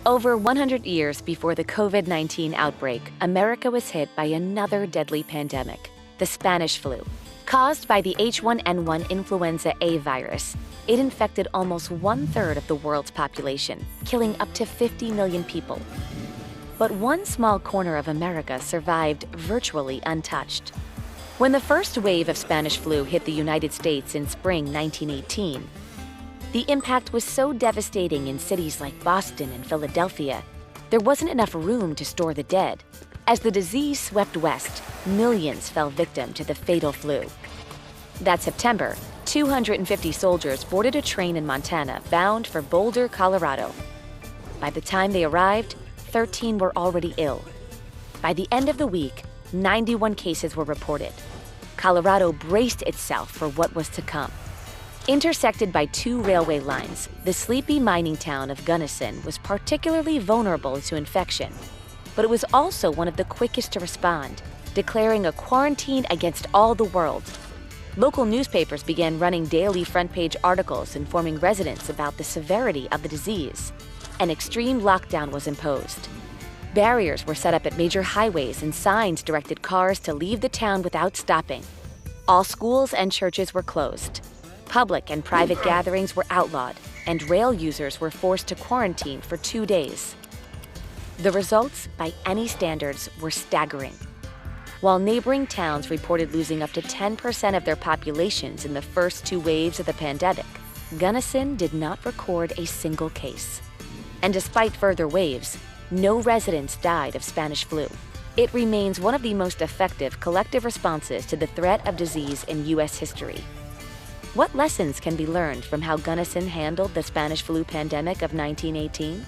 Over 100 years before the COVID-19 outbreak, America was hit by another deadly pandemic, the Spanish flu. Caused by the H1N1 influenza A virus, it infected almost one-third of the world's population, killing up to 50 million people. But one small corner of America survived virtually untouched. When the first wave of Spanish flu hit the United States in spring 1918, the impact was so devastating in cities like Boston and Philadelphia, there wasn't enough room to store the dead. As the disease swept west, millions fell victim to the fatal flu. That September, 250 soldiers boarded a train in Montana bound for Boulder, Colorado. By the time they arrived, 13 were already ill. By the end of the week, 91 cases were reported. Colorado braced itself for what was to come. Intersected by two railway lines, the sleepy mining town of Gunnison was particularly vulnerable to infection. But it was also one of the quickest to respond, declaring a quarantine against all the world. Local newspapers began running daily front-page articles informing residents about the severity of the disease. An extreme lockdown was imposed. Barriers were set up at major highways and signs directed cars to leave the town without stopping. All schools and churches were closed. Public and private gatherings were outlawed, and rail users were forced to quarantine for 2 days. The results, by any standards, were staggering. While neighboring towns reported losing up to 10% of their populations in the first two waves of the pandemic, Gunnison did not record a single case. And despite further waves, no residents died of Spanish flu. It remains one of the most effective collective responses to the threat of disease in U.S. history. What lessons can be learned from how Gunnison handled the Spanish flu pandemic of 1918?